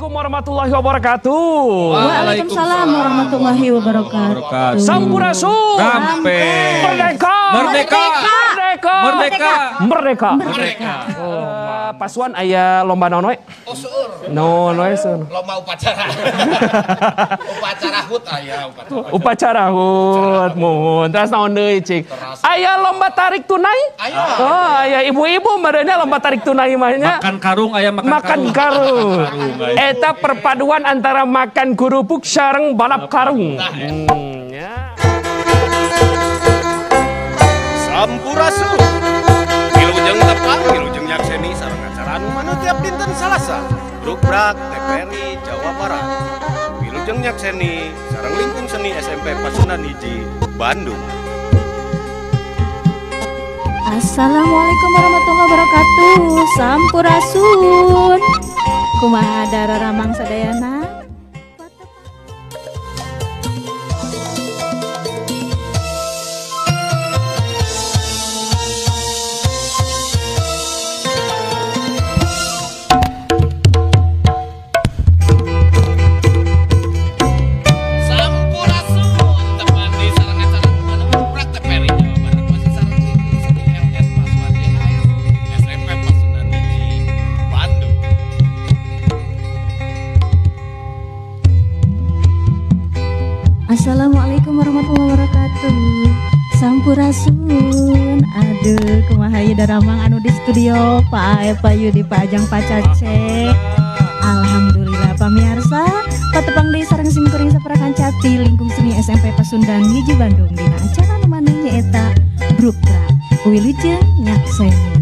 Assalamualaikum warahmatullahi wabarakatuh. Waalaikumsalam warahmatullahi wabarakatuh. Sampurasun. Rampe. Merdeka. Merdeka. Merdeka. Merdeka. Merdeka. Merdeka. Pasuan aya lomba nonoy. Oh seueur. Nonoy seueur. Lomba upacara. Upacara hut aya upacara. Upacara hut mohon. Terus naon deui cik? Aya lomba tarik tunai? Aya. Oh, aya ibu-ibu merenya lomba tarik tunai mah nya. Makan karung aya Makan karung. Eta perpaduan antara makan kerupuk sareng balap karung. Ya. Sampurasun. Wilujeng tepang, wilujeng nyakseni sareng acara anu manut tiap dinten Salasa. Brukbrak TPRI Jawa Barat. Wilujeng nyakseni sareng lingkung seni SMP Pasundan Hiji Bandung. Assalamualaikum warahmatullahi wabarakatuh. Sampurasun. Kumaha dararamang sadayana? Assalamualaikum warahmatullahi wabarakatuh. Sampurasun. Aduh, kumaha ieu daramang anu di studio Pak Yudi Pak Ajang Pak Cace. Alhamdulillah pamirsa, patepang deui sareng simkuring saparakan cati lingkung seni SMP Pasundan Hiji Bandung dina acara nu maneh nyaeta Brukbrak Wilujeng Nyakseni.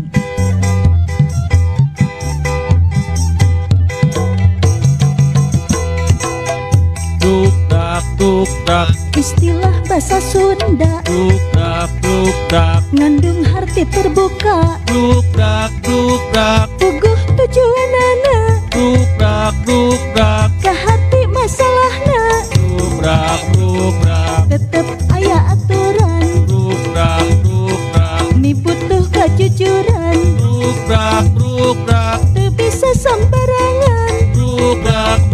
Brukbrak. Istilah bahasa Sunda Brukbrak. ngandung arti terbuka. Brukbrak. Puguh tujuanana Brukbrak. ka hati masalahna. Brukbrak. Tetep aya aturan Brukbrak. ni butuh kejujuran. Brukbrak. Teu bisa sembarangan Brukbrak.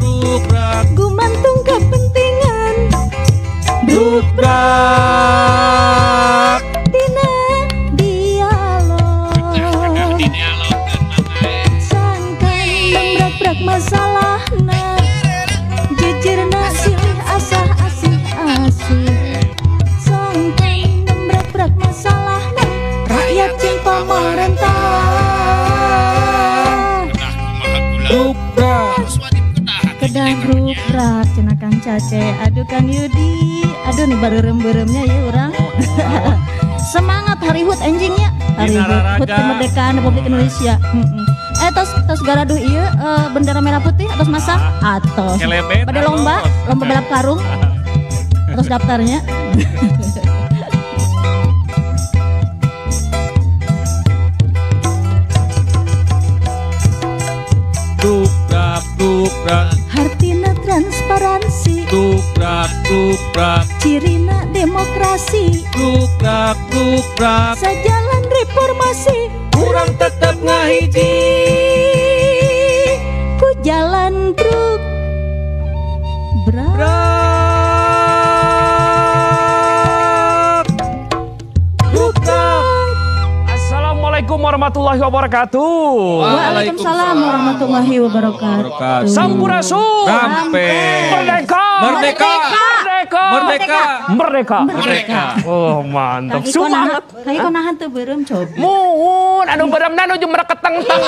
gumantung kepentingan. Brukbrak. Dina dialog sangkan nembrak masalahna. Jujurna silih asah asih-asih sangkan nembrak masalahna. Rakyat jeung pamarentah Brukbrak. kedah brukbrak cenah Kang Cace. Aduh Kang Yudi, aduh nih bareureum-beureumnya ya urang. Semangat hari HUT anjingnya. Hari HUT kemerdekaan Republik Indonesia. Tos garaduh ieu bendera merah putih atos masang atos. Pada lomba balap karung. Atos daftarnya. Brukbrak. Hartina transparansi, Brukbrak. cirina demokrasi, Brukbrak. sajalan reformasi. Kurang tetap ngahiji. Ku jalan bruk Assalamualaikum warahmatullahi wabarakatuh. Waalaikumsalam warahmatullahi wabarakatuh. Sampurasun. Rampe. Merdeka. Merdeka. Merdeka. Merdeka. Merdeka. Oh mantap. Semangat. Hai konahan teu beureum coba. Muhun anu beuremna nuju mereketeng-teng.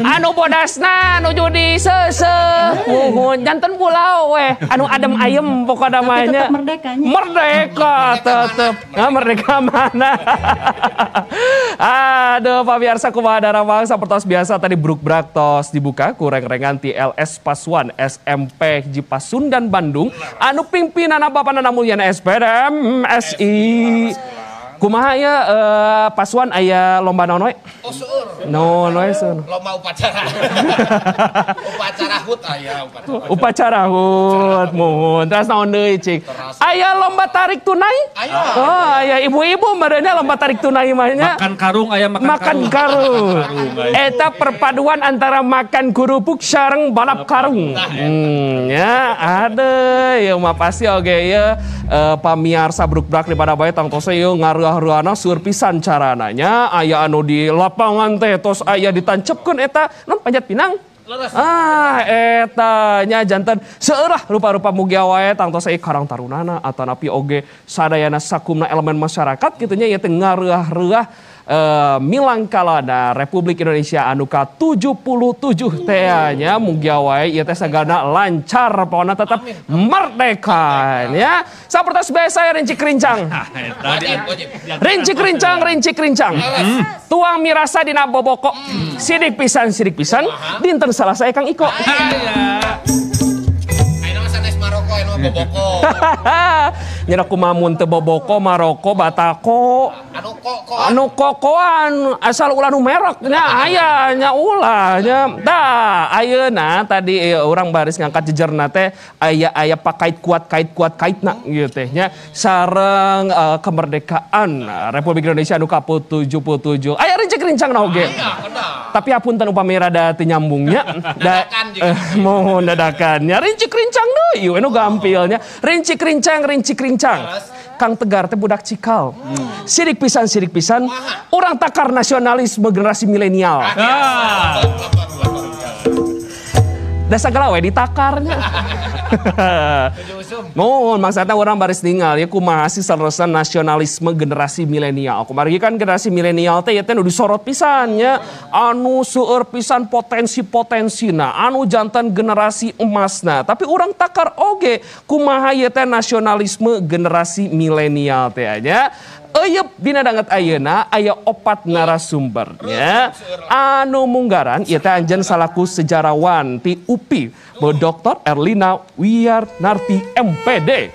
Anu bodasna nuju diseuseuh. Muhun janten pulau weh. Anu adem ayem pokokna mah nya. Tetep merdekanya. Merdeka tetep. Nah, merdeka mana? Aduh, pamirsa kumaha daramang sapertos biasa tadi Brukbrak tos dibuka ku reng-rengan ti LS Pasuan SMP Hiji Pasundan Bandung anu pimpinanna Bapak Nana Mulyana SPDM SI. Kumaha ya pasuan aya lomba nonoe? Oh seueur. Nonoe seueur. Lomba upacara. Upacara hut aya upacara. Upacara hut mohon. Terus naon deui cik? Aya lomba tarik tunai? Aya. Oh, aya ibu-ibu merenya lomba tarik tunai mah nya. Makan karung aya Makan karung. Eta perpaduan antara makan kerupuk sareng balap karung. Ya ada ya mah pasti oge ya pamiarsa bruk-brak di pada bae tong tos ye ngaruah-ruahna seueur pisan carananya aya anu di lapangan teh tos aya ditancepkeun eta non panjat pinang. Eta nya janten seurah rupa-rupa mugia wae tang tos Karang Tarunana atau napi oge sadayana sakumna elemen masyarakat kitu nya ieu teh ngaruah-ruah Milangkalana Republik Indonesia anu ka-77 teh nya mugia wae ieu teh sagana lancar pokona tetap merdeka nya. Sapertos biasa saya rinci kerincang. Rinci kerincang. Tuang mirasa dina boboko. Sidik pisan dinten Salasa Kang Iko. Maroko anu boboko. Nyana kumamun teu boboko Maroko batako. Anu kokoan asal ulah nu merek nya aya nya ulah nya. Tah ayeuna tadi urang baris ngangkat jejerna teh aya pakait kaitna gitu teh nya sareng kemerdekaan Republik Indonesia anu ka-77. Aya rincang-rincangna oge. Tapi apunten upami rada teu nyambungnya. Mohon dadakannya rincik-rincang deui anu gampilnya. Rincik-rincang. Kang Tegar teh budak Cikal. Sirik pisan. Orang takar nasionalisme generasi milenial. Dasa galawe ditakarnya. Mohon maksudnya orang baris tinggal ya kumaha sih saleresan nasionalisme generasi milenial. Kumaha kan generasi milenial teh ya teh nu disorot pisan nya anu seueur pisan potensi-potensina anu jantan generasi emasna. Tapi orang takar oge kumaha ieu teh nasionalisme generasi milenial teh nya. Eueup dina danget ayeuna aya 4 narasumbernya anu munggaran ieu teh anjeun salaku sejarawan ti UPI Dr. Erlina Wiarnarti MPD.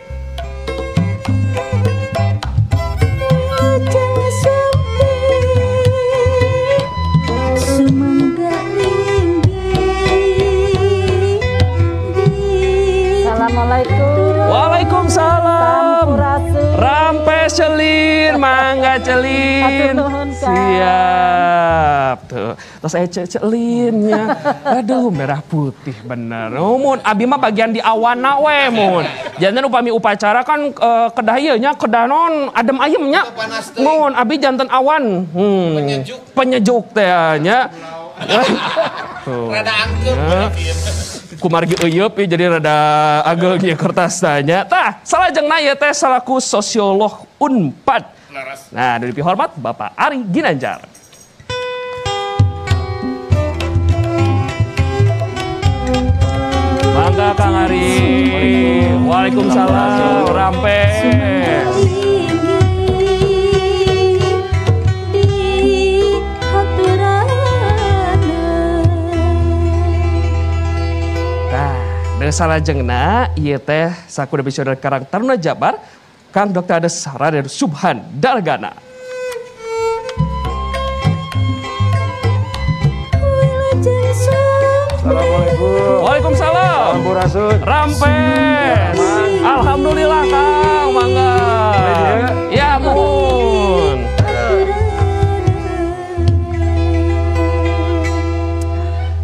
Assalamualaikum. Waalaikumsalam. Rampe celin, mangga celin. Siap. Tuh. Terus saya celinnya. Aduh, merah putih bener. Mun abi mah bagian di awana we mun. Jantan upami upacara kan kedah ieu nya kedah non adem ayem nya. Mun abi jantan awan. Penyejuk teh nya. Rada angkeun. Kumargi eueup jadi rada ageng ieu kertas tanya. Tah, salajengna ieu teh salaku sosiolog Unpad. Nah, dari hormat Bapak Ari Ginanjar. Mangga Kang Ari. Waalaikumsalam. Rampes. Salajengna ieu teh sakuda bicara Karang Taruna Jabar Kang Dr. Ades Raden Subhan Dalgana. Assalamualaikum. Waalaikumsalam. Sampurasun. Rampes. Alhamdulillah Kang, mangga. Ya mun.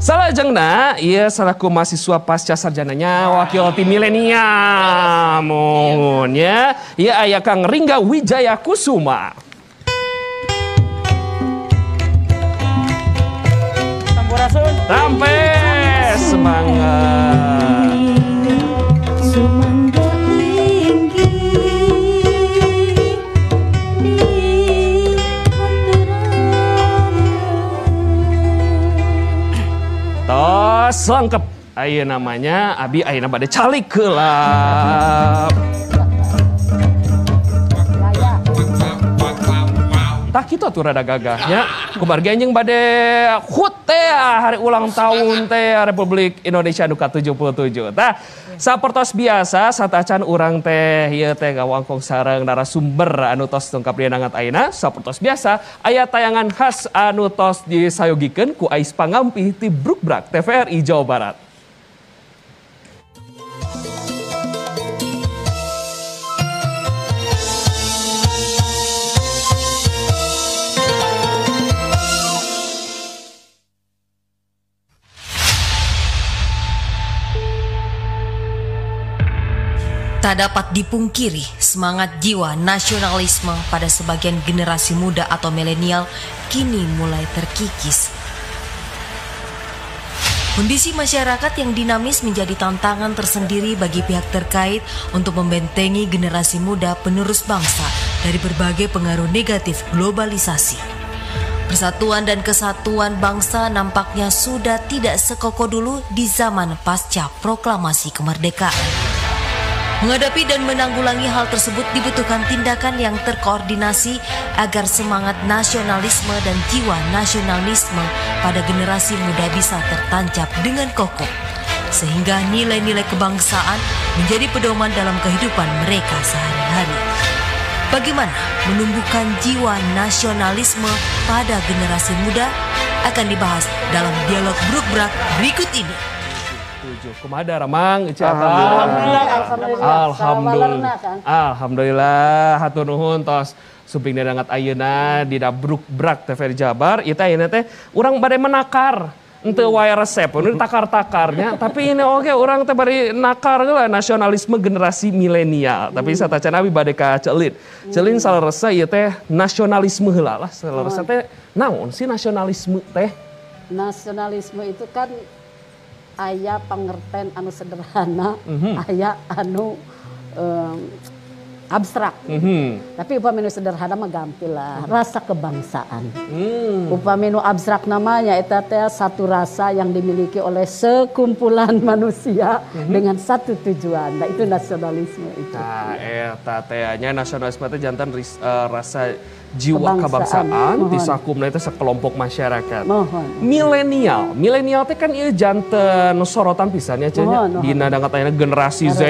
Salajengna ieu salaku mahasiswa pasca sarjananya wakil ti milenial mohon ya. Ieu aya Kang Ringga Wijaya Kusuma. Sampurasun. Rampes semangat. Tos lengkap aya namanya abi ayeuna bade calik heula. Tak kita tuh rada gagahnya. Kumargi anjing bade hut teh hari ulang tahun teh Republik Indonesia nu ke-77. Tah sapertos biasa satacan urang teh ieu teh gawangkong sareng narasumber anu tos tungkap dina ngangat ayeuna. Sapertos biasa aya tayangan khas anu tos disayogikeun ku Ais Pangampi ti Brukbrak TVRI Jawa Barat. Tak dapat dipungkiri, semangat jiwa nasionalisme pada sebagian generasi muda atau milenial kini mulai terkikis. Kondisi masyarakat yang dinamis menjadi tantangan tersendiri bagi pihak terkait untuk membentengi generasi muda penerus bangsa dari berbagai pengaruh negatif globalisasi. Persatuan dan kesatuan bangsa nampaknya sudah tidak sekokoh dulu di zaman pasca proklamasi kemerdekaan. Menghadapi dan menanggulangi hal tersebut dibutuhkan tindakan yang terkoordinasi agar semangat nasionalisme dan jiwa nasionalisme pada generasi muda bisa tertancap dengan kokoh, sehingga nilai-nilai kebangsaan menjadi pedoman dalam kehidupan mereka sehari-hari. Bagaimana menumbuhkan jiwa nasionalisme pada generasi muda akan dibahas dalam dialog Brukbrak berikut ini. Kumaha Ramang? Alhamdulillah. Hatur nuhun tos suping dadangat ayeuna di Brukbrak TVRI Jabar. Ieu teh ayeuna teh urang bade menakar. Henteu wae resep, nu takar-takarnya. Tapi ini oke urang teh bari nakar lah nasionalisme generasi milenial. Tapi satacan abi bade ka Celin. Celin saleresa ieu teh nasionalisme heula lah. Saleresa teh naon sih nasionalisme teh? Nasionalisme itu kan aya pangerten anu sederhana, aya anu abstrak. Tapi upami nu sederhana mah gampil lah, rasa kebangsaan. Upami nu abstrak namanya eta teh satu rasa yang dimiliki oleh sekumpulan manusia dengan satu tujuan. Nah itu nasionalisme itu. Nah eta teh nya nasionalisme teh jantan rasa jiwa kebangsaan disakumna itu sekelompok masyarakat. Milenial teh kan ieu janten sorotan pisannya cenah dina dangat ayeuna generasi Z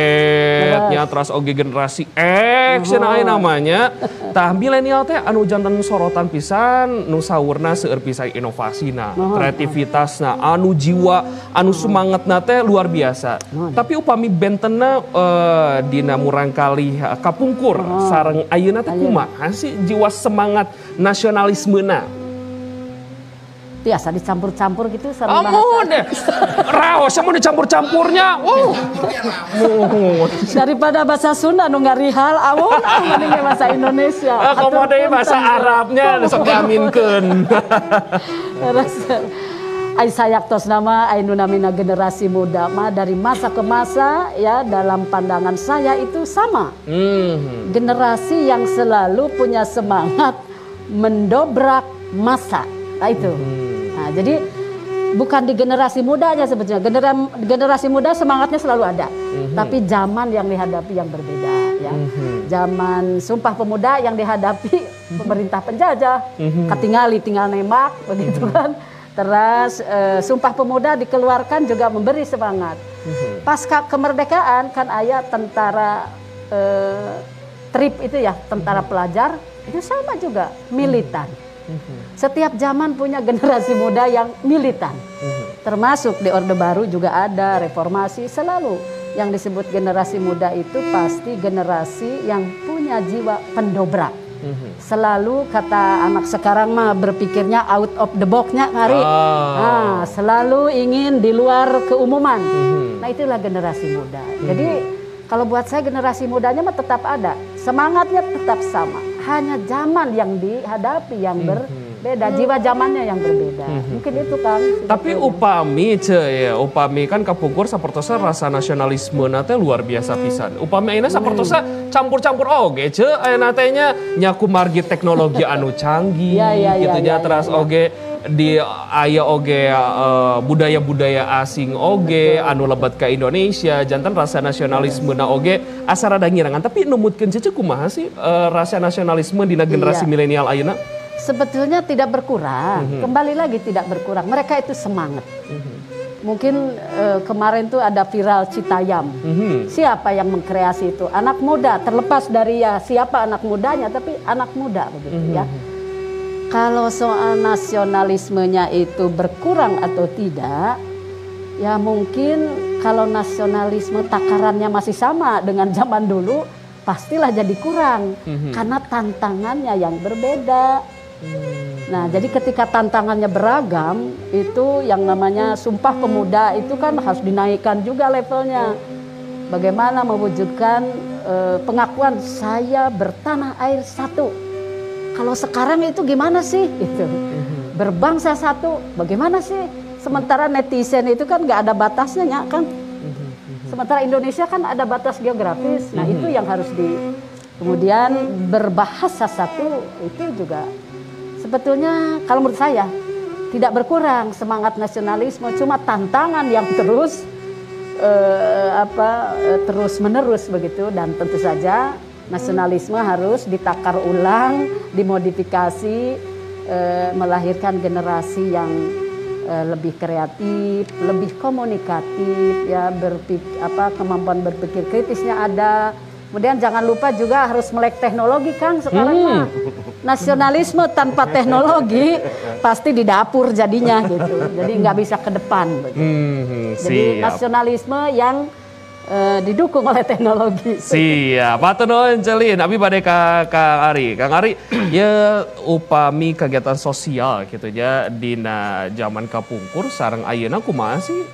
nya terus oge generasi X cenah aya namanya. Tah milenial teh anu janten sorotan pisan nu saurna seueur pisan inovasina, kreativitasna, anu jiwa anu semangatna teh luar biasa. Tapi upami bentenna dina murangkali kapungkur sareng ayeuna teh kumaha sih jiwa semangat nasionalismena? Biasa dicampur-campur gitu sama bahasa. Raos mau dicampur-campurnya. Daripada bahasa Sunda nu ngarihal awon mending bahasa Indonesia. Komo deui bahasa Arabnya sok diaminkeun. Ai sayaktos nama ai nu namina generasi muda mah dari masa ke masa ya dalam pandangan saya itu sama. Generasi yang selalu punya semangat mendobrak masa. Nah itu. Nah, jadi bukan di generasi muda aja sebetulnya. Generasi muda semangatnya selalu ada. Tapi zaman yang dihadapi yang berbeda ya. Zaman Sumpah Pemuda yang dihadapi pemerintah penjajah. Ketingali tinggal nembak begitu kan. Terus Sumpah Pemuda dikeluarkan juga memberi semangat. Pasca kemerdekaan kan aya tentara TRIP itu ya, tentara pelajar, itu sama juga militan. Setiap zaman punya generasi muda yang militan. Termasuk di Orde Baru juga ada reformasi, selalu yang disebut generasi muda itu pasti generasi yang punya jiwa pendobrak. Selalu kata anak sekarang mah berpikirnya out of the box-nya ngari. Nah, selalu ingin di luar keumuman. Nah, itulah generasi muda. Jadi kalau buat saya generasi mudanya mah tetap ada. Semangatnya tetap sama. Hanya zaman yang dihadapi yang berbeda, jiwa zamannya yang berbeda. Mungkin itu kan. Tapi upami kan kapungkur sapertosa rasa nasionalisme nate luar biasa pisan. Upami ayeuna sapertosa campur-campur oge ayeuna teh nya nyaku margi teknologi anu canggih gitu nya terus oge di aya oge budaya-budaya asing oge anu lebat ka Indonesia jantan rasa nasionalisme na oge asa rada ngirangan tapi numutkeun cece kumaha sih rasa nasionalisme dina generasi milenial ayeuna? Sebetulnya tidak berkurang, kembali lagi tidak berkurang. Mereka itu semangat. Mungkin kemarin tuh ada viral Citayam. Siapa yang mengkreasi itu? Anak muda, terlepas dari ya siapa anak mudanya, tapi anak muda begitu ya. Kalau soal nasionalismenya itu berkurang atau tidak, ya mungkin kalau nasionalisme takarannya masih sama dengan zaman dulu, pastilah jadi kurang. Karena tantangannya yang berbeda. Nah, jadi ketika tantangannya beragam, itu yang namanya Sumpah Pemuda itu kan harus dinaikkan juga levelnya. Bagaimana mewujudkan pengakuan saya bertanah air satu. Kalau sekarang itu gimana sih? Itu berbangsa satu, bagaimana sih? Sementara netizen itu kan nggak ada batasnya ya kan. Sementara Indonesia kan ada batas geografis. Nah, itu yang harus kemudian berbahasa satu itu juga. Sebetulnya kalau menurut saya tidak berkurang semangat nasionalisme, cuma tantangan yang terus terus menerus begitu, dan tentu saja nasionalisme harus ditakar ulang, dimodifikasi, melahirkan generasi yang lebih kreatif, lebih komunikatif, ya kemampuan berpikir kritisnya ada. Kemudian jangan lupa juga harus melek teknologi, Kang, sekarang mah. Nasionalisme tanpa teknologi pasti di dapur jadinya gitu. Jadi nggak bisa ke depan. Jadi nasionalisme yang didukung oleh teknologi. Siap. Patut nuhun celin. Abi bade ka Kang Ari. Kang Ari, ya upami kegiatan sosial gitu ya dina zaman kapungkur sareng ayeuna kumaha sih?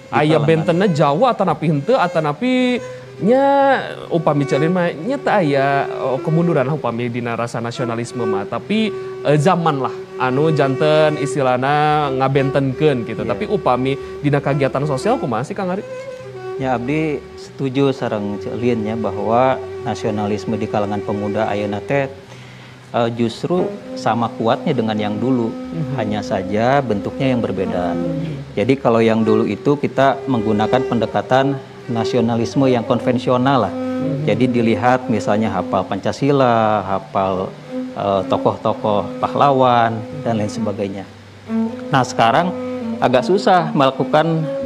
Aya bentenna Jawa atanapi henteu atanapi nya upami celin mah nya teu aya kemunduran upami dina rasa nasionalisme mah, tapi zaman lah anu janten istilahna ngabentenkeun gitu. Tapi upami dina kegiatan sosial kumaha sih Kang Ari? Ya, abdi setuju sareng Celin ya bahwa nasionalisme di kalangan pemuda ayeuna teh justru sama kuatnya dengan yang dulu, hanya saja bentuknya yang berbeda. Jadi kalau yang dulu itu kita menggunakan pendekatan nasionalisme yang konvensional lah. Jadi dilihat misalnya hafal Pancasila, hafal tokoh-tokoh pahlawan dan lain sebagainya. Nah, sekarang agak susah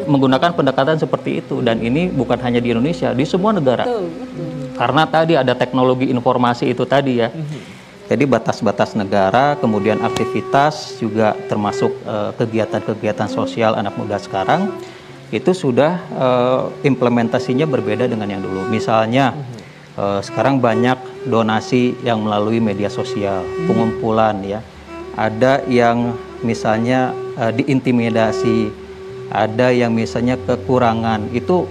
menggunakan pendekatan seperti itu, dan ini bukan hanya di Indonesia, di semua negara. Karena tadi ada teknologi informasi itu tadi ya. Jadi batas-batas negara, kemudian aktivitas juga termasuk kegiatan-kegiatan sosial anak muda sekarang itu sudah implementasinya berbeda dengan yang dulu. Misalnya sekarang banyak donasi yang melalui media sosial, pengumpulan ya. Ada yang misalnya diintimidasi, ada yang misalnya kekurangan, itu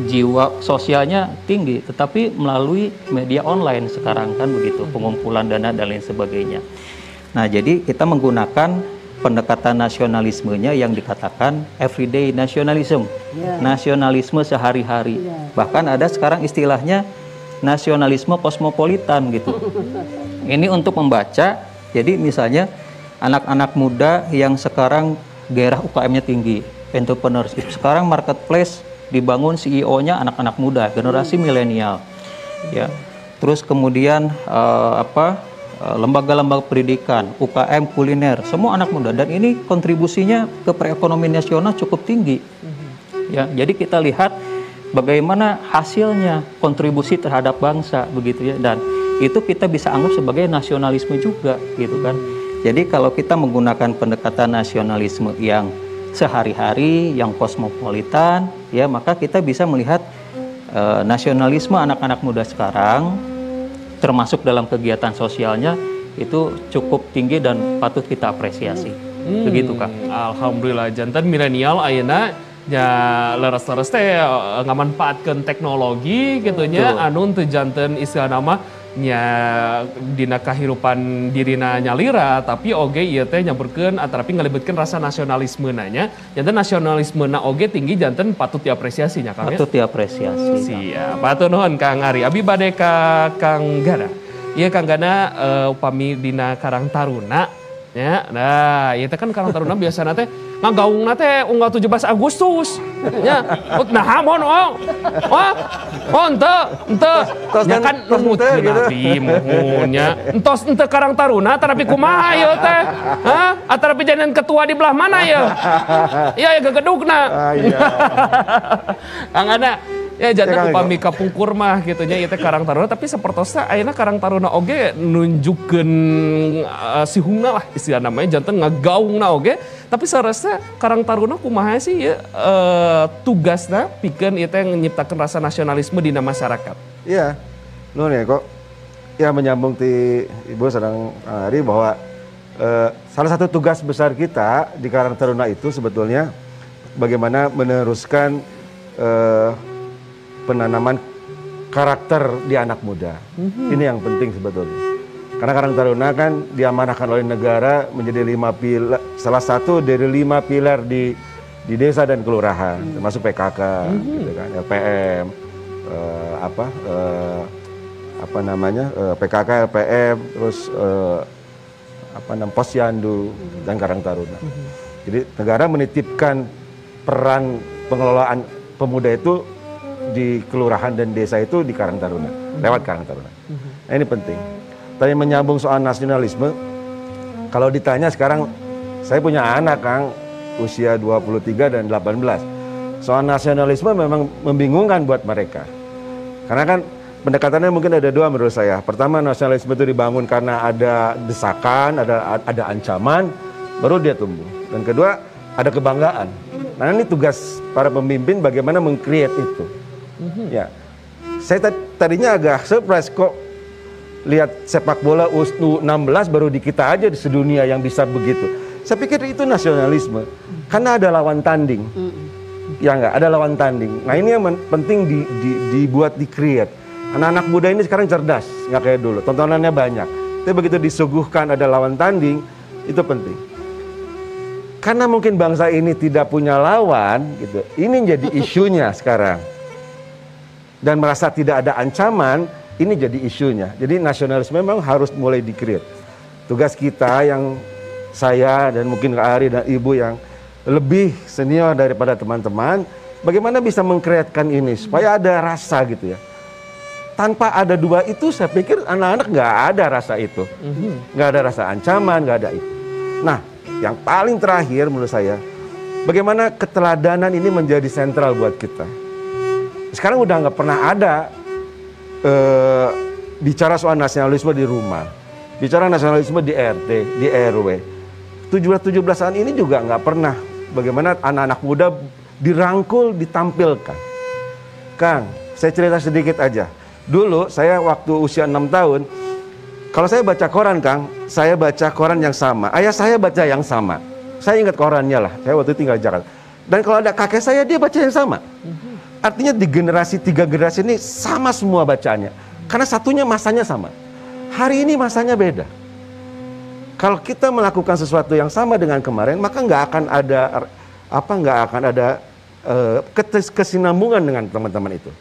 jiwa sosialnya tinggi, tetapi melalui media online sekarang kan begitu, pengumpulan dana dan lain sebagainya. Nah, jadi kita menggunakan pendekatan nasionalismenya yang dikatakan everyday nationalism, nasionalisme sehari-hari. Bahkan ada sekarang istilahnya nasionalisme kosmopolitan gitu. Ini untuk membaca, jadi misalnya anak-anak muda yang sekarang gairah UKM-nya tinggi, entrepreneurship. Sekarang marketplace dibangun CEO-nya anak-anak muda, generasi milenial. Ya. Terus kemudian lembaga-lembaga pendidikan, UKM, kuliner, semua anak muda, dan ini kontribusinya ke perekonomian nasional cukup tinggi. Ya, jadi kita lihat bagaimana hasilnya kontribusi terhadap bangsa begitu ya, dan itu kita bisa anggap sebagai nasionalisme juga gitu kan. Jadi kalau kita menggunakan pendekatan nasionalisme yang sehari-hari, yang kosmopolitan, ya maka kita bisa melihat nasionalisme anak-anak muda sekarang, termasuk dalam kegiatan sosialnya, itu cukup tinggi dan patut kita apresiasi. Begitu Kang. Alhamdulillah, jantan milenial ayeuna nya leres-leres teh ngamanfaatkeun teknologi gitu nya, anu teu janten istilah nama nya dina kahirupan dirina nyalira, tapi oge ieu teh nyamperkeun atarapi ngalibetkeun rasa nasionalisme nanya. Janten nasionalisme na oge tinggi, janten patut diapresiasi nya Kang. Patut diapresiasi. Siap. Patut nuhun Kang Ari. Abi bade ka Kang Gana. Ieu Kang Gana upami dina Karang Taruna Ya, nah, itu kan Karang Taruna biasa nate ngagaung nate unggal 17 Agustus. Ya, nah hamon ente. Ya kan numutkeun abdi mohonnya. Entos ente Karang Taruna tapi kumaha ieu teh? Hah? Atarapi janin ketua di belah mana ya? Iya ya gegedugna. Iya. Angana ya jantan upami kapungkur mah gitu nya ieu teh Karang Taruna tapi sapertosa ayeuna Karang Taruna oge nunjukkeun sihungna lah istilah namanya jantan ngagaungna oge tapi sarasa Karang Taruna kumaha sih ya tugasna pikeun ieu teh nyiptakeun rasa nasionalisme dina masyarakat. Iya. Nuhun ya kok. Ya menyambung ti Ibu sareng Ari bahwa salah satu tugas besar kita di Karang Taruna itu sebetulnya bagaimana meneruskan penanaman karakter di anak muda. Ini yang penting sebetulnya. Karena Karang Taruna kan diamanahkan oleh negara menjadi salah satu dari 5 pilar di desa dan kelurahan, termasuk PKK, gitu kan, LPM, PKK, LPM, terus Posyandu dan Karang Taruna. Jadi negara menitipkan peran pengelolaan pemuda itu di kelurahan dan desa itu di Karang Taruna, lewat Karang Taruna. Nah, ini penting. Tadi menyambung soal nasionalisme, kalau ditanya sekarang, saya punya anak Kang, usia 23 dan 18. Soal nasionalisme memang membingungkan buat mereka. Karena kan pendekatannya mungkin ada dua menurut saya. Pertama, nasionalisme itu dibangun karena ada desakan, ada ancaman, baru dia tumbuh. Dan kedua, ada kebanggaan. Nah ini tugas para pemimpin bagaimana meng-create itu. Ya, saya tadinya agak surprise kok lihat sepak bola U16 baru di kita aja di sedunia yang bisa begitu. Saya pikir itu nasionalisme, karena ada lawan tanding. Ya enggak, ada lawan tanding. Nah ini yang penting dibuat, di-create. Anak-anak muda ini sekarang cerdas, nggak kayak dulu. Tontonannya banyak. Tapi begitu disuguhkan ada lawan tanding, itu penting. Karena mungkin bangsa ini tidak punya lawan, gitu. Ini jadi isunya sekarang. Dan merasa tidak ada ancaman, ini jadi isunya. Jadi nasionalisme memang harus mulai di-create. Tugas kita yang saya dan mungkin Kak Ari dan Ibu yang lebih senior daripada teman-teman, bagaimana bisa mengkreatkan ini supaya ada rasa gitu ya. Tanpa ada dua itu saya pikir anak-anak nggak ada rasa itu. Nggak ada rasa ancaman, nggak ada itu. Nah, yang paling terakhir menurut saya, bagaimana keteladanan ini menjadi sentral buat kita. Sekarang udah nggak pernah ada bicara soal nasionalisme di rumah, bicara nasionalisme di RT, di RW. 17-17an ini juga nggak pernah bagaimana anak-anak muda dirangkul, ditampilkan. Kang, saya cerita sedikit aja. Dulu saya waktu usia 6 tahun, kalau saya baca koran Kang, saya baca koran yang sama. Ayah saya baca yang sama. Saya ingat korannya lah, saya waktu itu tinggal di Jakarta. Dan kalau ada kakek saya, dia baca yang sama. Artinya di generasi 3 generasi ini sama semua bacaannya. Karena satunya masanya sama. Hari ini masanya beda. Kalau kita melakukan sesuatu yang sama dengan kemarin, maka nggak akan ada kesinambungan dengan teman-teman itu.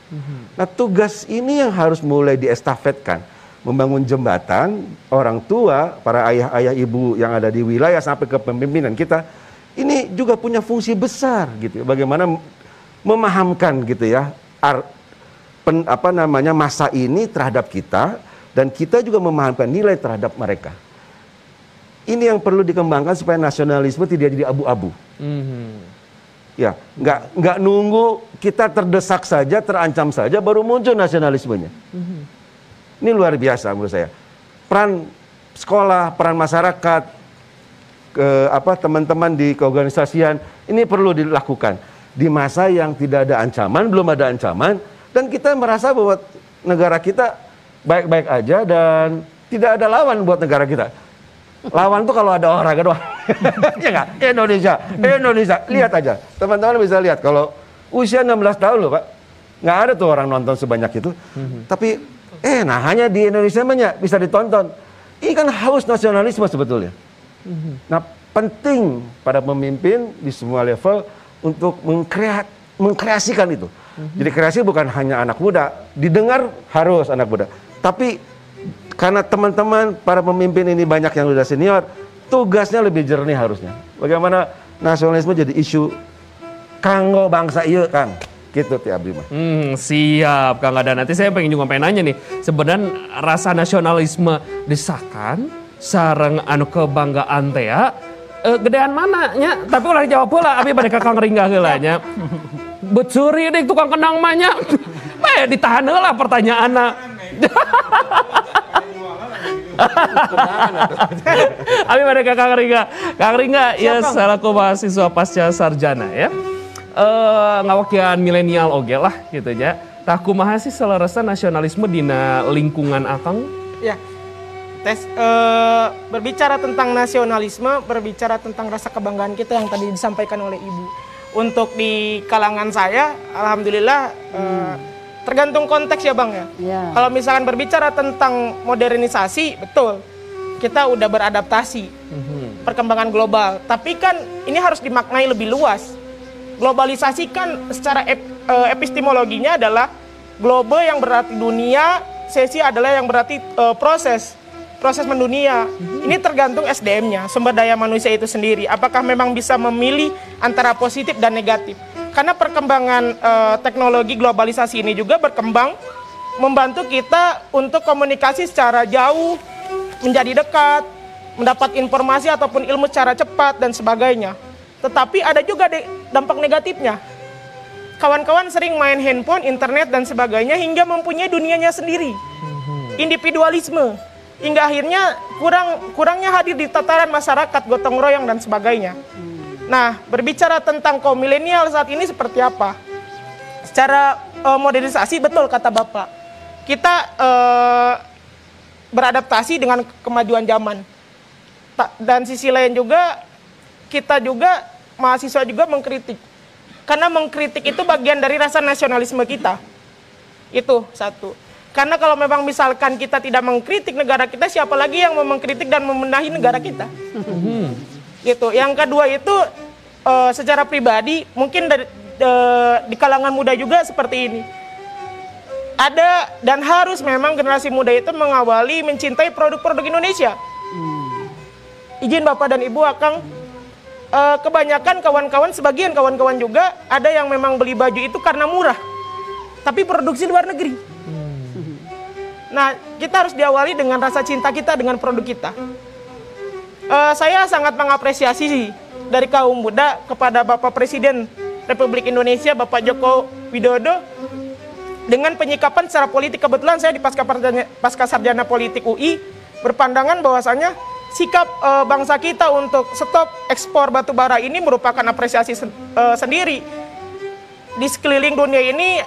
Nah tugas ini yang harus mulai diestafetkan. Membangun jembatan, orang tua, para ayah-ayah ibu yang ada di wilayah sampai ke pemimpinan kita, ini juga punya fungsi besar gitu. Bagaimana memahamkan gitu ya masa ini terhadap kita, dan kita juga memahamkan nilai terhadap mereka. Ini yang perlu dikembangkan supaya nasionalisme tidak jadi abu-abu. Ya, nggak nunggu kita terdesak saja, terancam saja baru muncul nasionalismenya. Ini luar biasa menurut saya. Peran sekolah, peran masyarakat, teman-teman di keorganisasian ini perlu dilakukan di masa yang tidak ada ancaman, belum ada ancaman, dan kita merasa bahwa negara kita baik-baik aja dan tidak ada lawan buat negara kita. Lawan tuh kalau ada olahraga doang. Ya nggak? Indonesia, lihat aja. Teman-teman bisa lihat kalau usia 16 tahun loh Pak, nggak ada tuh orang nonton sebanyak itu. Tapi hanya di Indonesia bisa ditonton. Ini kan haus nasionalisme sebetulnya. Nah penting pada pemimpin di semua level untuk mengkreasikan itu. Jadi kreasi bukan hanya anak muda, didengar harus anak muda. Tapi karena teman-teman para pemimpin ini banyak yang sudah senior, tugasnya lebih jernih harusnya. Bagaimana nasionalisme jadi isu kanggo bangsa iya Kang. Gitu ti abdi mah. Siap Kang Ada. Nanti saya pengen nanya nih, sebenarnya rasa nasionalisme disahkan sareng anu kebanggaan teh ya gedean mana nya? Tapi ulah dijawab heula abi bade ka Kang Ringga heula nya. Becuri deh tukang kenang mah nya. Bae ditahan heula pertanyaanna. Abi bade ka Kang Ringga. Kang Ringga ya selaku mahasiswa pasca sarjana ya. Ngawakian milenial oge lah gitu ya. Tah kumaha sih saleresa nasionalisme dina lingkungan Akang? Ya. Berbicara tentang nasionalisme, berbicara tentang rasa kebanggaan kita yang tadi disampaikan oleh Ibu. Untuk di kalangan saya, alhamdulillah tergantung konteks ya Bang ya. Kalau misalkan berbicara tentang modernisasi, betul. Kita udah beradaptasi. Perkembangan global. Tapi kan ini harus dimaknai lebih luas. Globalisasi kan secara epistemologinya adalah globe yang berarti dunia, sesi adalah yang berarti proses mendunia. Ini tergantung SDM-nya, sumber daya manusia itu sendiri. Apakah memang bisa memilih antara positif dan negatif? Karena perkembangan teknologi globalisasi ini juga berkembang, membantu kita untuk komunikasi secara jauh, menjadi dekat, mendapat informasi ataupun ilmu secara cepat dan sebagainya. Tetapi ada juga dampak negatifnya. Kawan-kawan sering main handphone, internet dan sebagainya hingga mempunyai dunianya sendiri. Individualisme. Hingga akhirnya kurangnya hadir di tataran masyarakat, gotong royong dan sebagainya. Nah, berbicara tentang kaum milenial saat ini seperti apa? Secara modernisasi betul kata Bapak. Kita beradaptasi dengan kemajuan zaman. Dan sisi lain juga kita juga mahasiswa juga mengkritik. Karena mengkritik itu bagian dari rasa nasionalisme kita. Itu satu. Karena kalau memang misalkan kita tidak mengkritik negara kita, siapa lagi yang mau mengkritik dan membenahi negara kita? Gitu. Yang kedua itu secara pribadi mungkin di kalangan muda juga seperti ini. Ada dan harus memang generasi muda itu mengawali mencintai produk-produk Indonesia. Izin Bapak dan Ibu Akang, kebanyakan kawan-kawan, sebagian kawan-kawan juga ada yang memang beli baju itu karena murah, tapi produksi luar negeri. Nah, kita harus diawali dengan rasa cinta kita dengan produk kita. Saya sangat mengapresiasi dari kaum muda kepada Bapak Presiden Republik Indonesia, Bapak Joko Widodo, dengan penyikapan secara politik. Kebetulan saya di pasca sarjana politik UI berpandangan bahwasanya sikap bangsa kita untuk stop ekspor batu bara ini merupakan apresiasi sendiri. Di sekeliling dunia ini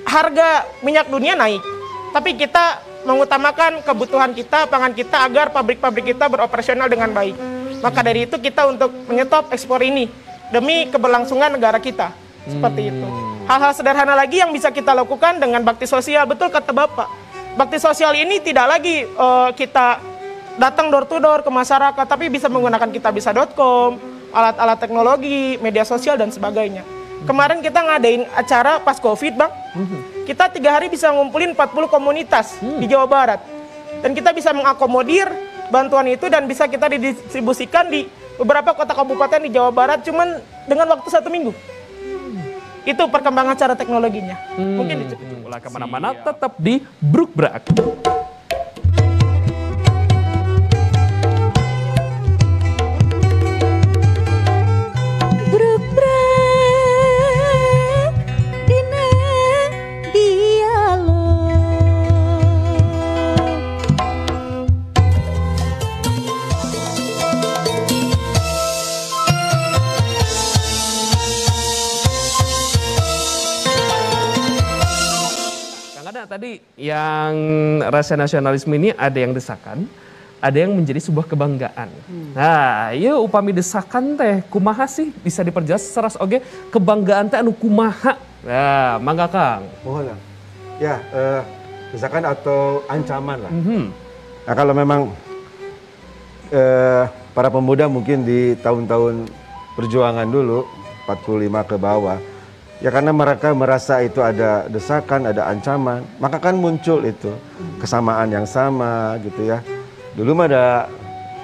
harga minyak dunia naik, tapi kita mengutamakan kebutuhan kita, pangan kita agar pabrik-pabrik kita beroperasional dengan baik. Maka dari itu kita untuk menyetop ekspor ini demi keberlangsungan negara kita. Seperti itu. Hal-hal sederhana lagi yang bisa kita lakukan dengan bakti sosial. Betul kata Bapak. Bakti sosial ini tidak lagi kita datang door to door ke masyarakat, tapi bisa menggunakan kitabisa.com, alat-alat teknologi, media sosial dan sebagainya. Kemarin kita ngadain acara pas Covid, Bang. Kita 3 hari bisa ngumpulin 40 komunitas di Jawa Barat. Dan kita bisa mengakomodir bantuan itu dan bisa kita didistribusikan di beberapa kota kabupaten di Jawa Barat cuman dengan waktu 1 minggu. Itu perkembangan cara teknologinya. Mungkin ulah kemana-mana tetap di Brukbrak. Tadi yang rasa nasionalisme ini ada yang desakan, ada yang menjadi sebuah kebanggaan. Nah, iya upami desakan teh kumaha sih bisa diperjelas seras oge kebanggaan teh anu kumaha. Nah, mangga Kang. Mohon ya, desakan atau ancaman lah. Nah, kalau memang para pemuda mungkin di tahun-tahun perjuangan dulu 45 ke bawah, ya karena mereka merasa itu ada desakan, ada ancaman, maka kan muncul itu kesamaan yang sama gitu ya. Dulu mah ada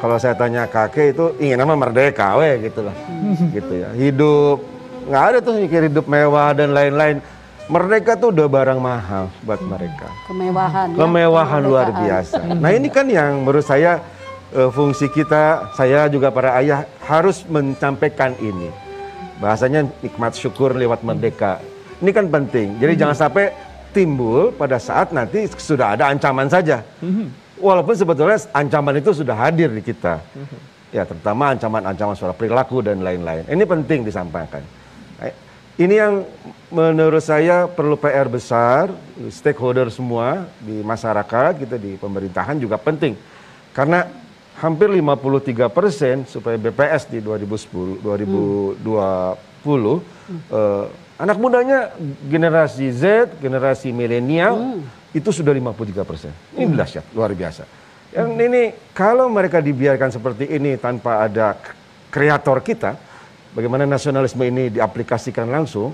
kalau saya tanya kakek itu ingin nama merdeka, gitu lah, gitu ya. Hidup nggak ada tuh mikir hidup mewah dan lain-lain. Merdeka tuh udah barang mahal buat mereka. Kemewahan. Kemewahan luar biasa. Nah ini kan yang menurut saya fungsi kita, saya juga para ayah harus menyampaikan ini. Bahasanya nikmat syukur lewat merdeka. Ini kan penting. Jadi jangan sampai timbul pada saat nanti sudah ada ancaman saja. Walaupun sebetulnya ancaman itu sudah hadir di kita. Ya terutama ancaman-ancaman soal perilaku dan lain-lain. Ini penting disampaikan. Ini yang menurut saya perlu PR besar, stakeholder semua di masyarakat, kita di pemerintahan juga penting. Karena hampir 53% supaya BPS di 2020 anak mudanya generasi Z, generasi milenial itu sudah 53%. Ini dahsyat, luar biasa. Yang ini kalau mereka dibiarkan seperti ini tanpa ada kreator kita, bagaimana nasionalisme ini diaplikasikan langsung,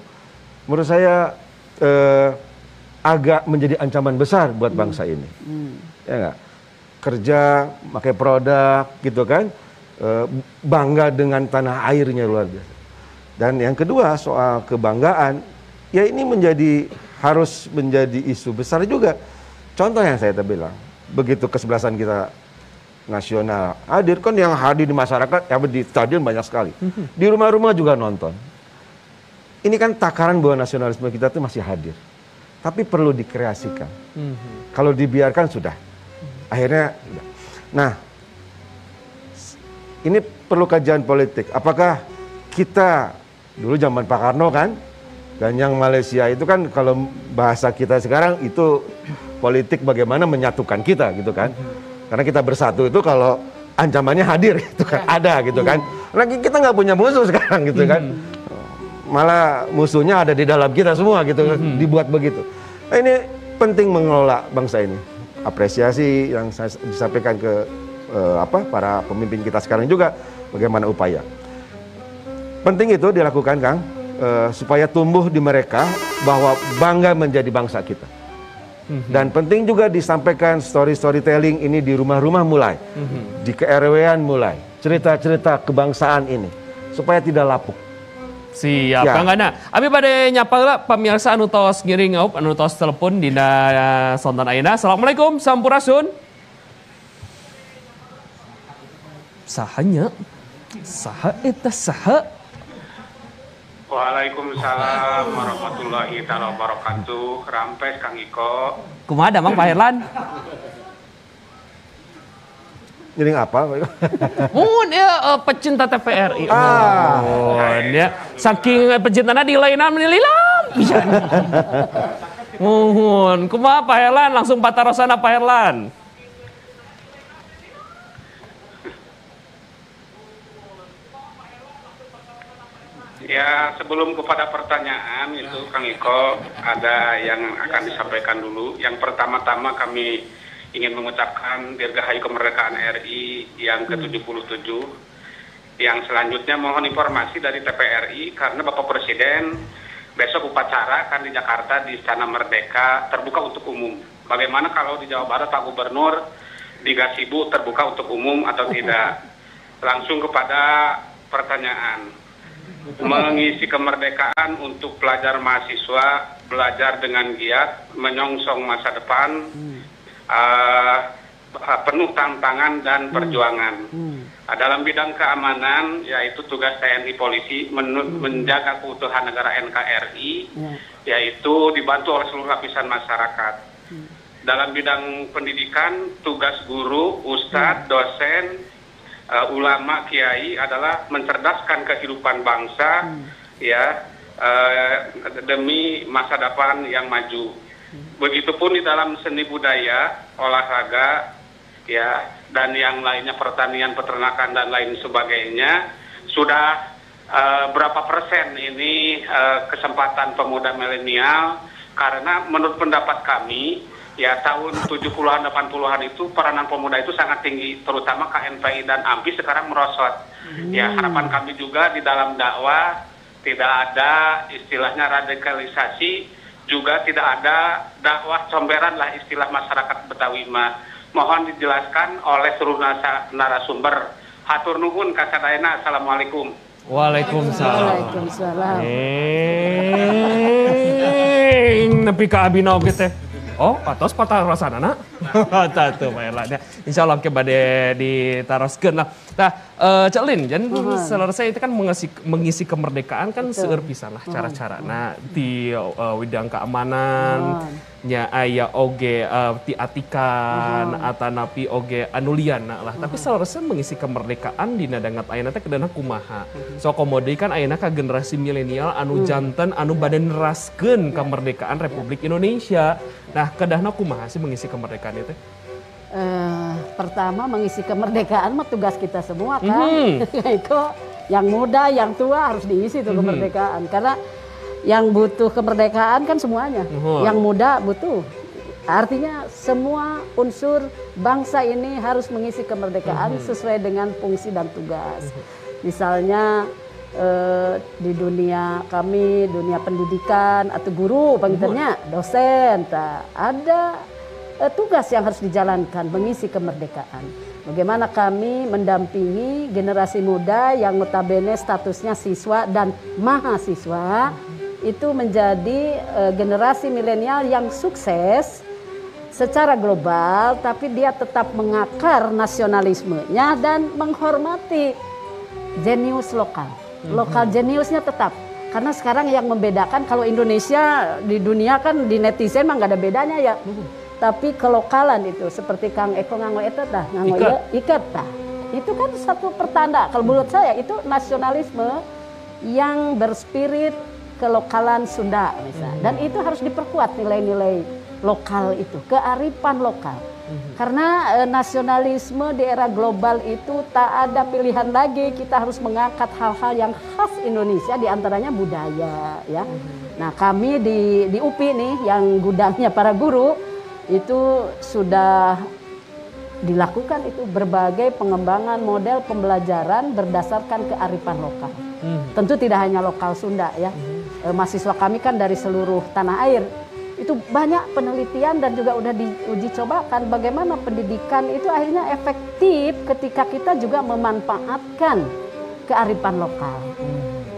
menurut saya agak menjadi ancaman besar buat bangsa ini. Ya enggak? Kerja, pakai produk, gitu kan, bangga dengan tanah airnya luar biasa. Dan yang kedua soal kebanggaan, ya ini harus menjadi isu besar juga. Contoh yang saya bilang, begitu kesebelasan kita nasional hadir, kan yang hadir di masyarakat, ya di stadion banyak sekali. Di rumah-rumah juga nonton. Ini kan takaran bahwa nasionalisme kita itu masih hadir. Tapi perlu dikreasikan. Kalau dibiarkan sudah. Akhirnya, nah, ini perlu kajian politik. Apakah kita, dulu zaman Pak Karno kan, dan yang Malaysia itu kan kalau bahasa kita sekarang itu politik bagaimana menyatukan kita gitu kan. Karena kita bersatu itu kalau ancamannya hadir gitu kan, ada gitu kan. Lagi kita nggak punya musuh sekarang gitu kan. Malah musuhnya ada di dalam kita semua gitu, dibuat begitu. Nah, ini penting mengelola bangsa ini. Apresiasi yang saya disampaikan ke para pemimpin kita sekarang juga bagaimana upaya. Penting itu dilakukan Kang, supaya tumbuh di mereka bahwa bangga menjadi bangsa kita. Dan penting juga disampaikan storytelling ini di rumah-rumah mulai, di ke-RW-an mulai, cerita-cerita kebangsaan ini supaya tidak lapuk. Siap, ya. Kang Gana. Abi pada nyapa lah pemirsa anu tos ngiring ngaup, anu tos telepon dina sonton ayeuna. Assalamualaikum, sampurasun. Sahanya? Saha eta saha? Waalaikumsalam warahmatullahi taala wabarakatuh. Rampes Kang Iko. Kumaha damang Pak Herlan? Ngiring apa? Mun ya pecinta TVRI. Mun ya. Saking pecintana di lainan menililam. Mun, kumaha Pak Herlan langsung patarosana Pak Herlan. Ya, sebelum kepada pertanyaan itu Kang Iko, ada yang akan disampaikan dulu. Yang pertama-tama kami ingin mengucapkan Dirgahayu Kemerdekaan RI yang ke-77. Yang selanjutnya mohon informasi dari TVRI karena Bapak Presiden besok upacara kan di Jakarta di Istana Merdeka terbuka untuk umum. Bagaimana kalau di Jawa Barat Pak Gubernur di Gasibu terbuka untuk umum atau tidak? Langsung kepada pertanyaan. Mengisi kemerdekaan untuk pelajar mahasiswa belajar dengan giat, menyongsong masa depan, penuh tantangan dan perjuangan. Dalam bidang keamanan, yaitu tugas TNI Polisi menjaga keutuhan negara NKRI, yaitu dibantu oleh seluruh lapisan masyarakat. Dalam bidang pendidikan, tugas guru, ustadz, dosen, ulama, kiai adalah mencerdaskan kehidupan bangsa, demi masa depan yang maju. Begitupun di dalam seni budaya, olahraga, dan yang lainnya, pertanian, peternakan, dan lain sebagainya, sudah berapa persen ini kesempatan pemuda milenial, karena menurut pendapat kami, tahun 70-an, 80-an itu peranan pemuda itu sangat tinggi, terutama KNPI dan AMPI sekarang merosot. Harapan kami juga di dalam dakwah tidak ada istilahnya radikalisasi, juga tidak ada dakwah comberan lah istilah masyarakat Betawi mah, mohon dijelaskan oleh seluruh narasumber. Hatur nuhun kasadayana. Assalamualaikum. Waalaikumsalam. Waalaikumsalam. Nepi ka abina oge teh. Oh, patos patah rasana. Tatu bae insyaallah ke bade ditaroskeun lah. Tah, Cak Lin, jadi selesai itu kan mengisi kemerdekaan kan seueur pisan lah cara-cara. Nah, di widang keamanan nya aya oge ti atikan atanapi oge anuliana lah. Tapi selesai mengisi kemerdekaan dina dangat ayeuna teh kedeuna kumaha. So komodi kan ayeuna ka generasi milenial anu janten anu bade neraskeun kemerdekaan Republik Indonesia. Nah, kedahna kumaha sih mengisi kemerdekaan itu? Pertama mengisi kemerdekaan mah tugas kita semua kan. Itu yang muda, yang tua harus diisi tuh kemerdekaan. Karena yang butuh kemerdekaan kan semuanya. Yang muda butuh. Artinya semua unsur bangsa ini harus mengisi kemerdekaan sesuai dengan fungsi dan tugas. Misalnya di dunia kami, dunia pendidikan atau guru, panggilnya dosen, ada tugas yang harus dijalankan, mengisi kemerdekaan. Bagaimana kami mendampingi generasi muda yang notabene statusnya siswa dan mahasiswa itu menjadi generasi milenial yang sukses secara global, tapi dia tetap mengakar nasionalismenya dan menghormati jenius lokal. Lokal jeniusnya tetap. Karena sekarang yang membedakan kalau Indonesia di dunia kan di netizen mah nggak ada bedanya ya. Tapi kelokalan itu seperti Kang Eko nganggo eta tah, nganggo ikat tah. Itu kan satu pertanda kalau menurut saya itu nasionalisme yang berspirit kelokalan Sunda misalnya. Dan itu harus diperkuat nilai-nilai lokal itu, kearifan lokal. Karena nasionalisme di era global itu tak ada pilihan lagi, kita harus mengangkat hal-hal yang khas Indonesia, diantaranya budaya ya. Nah kami di UPI nih yang gudangnya para guru itu sudah dilakukan itu berbagai pengembangan model pembelajaran berdasarkan kearifan lokal. Tentu tidak hanya lokal Sunda ya, mahasiswa kami kan dari seluruh tanah air. Itu banyak penelitian dan juga udah diuji cobakan bagaimana pendidikan itu akhirnya efektif ketika kita juga memanfaatkan kearifan lokal.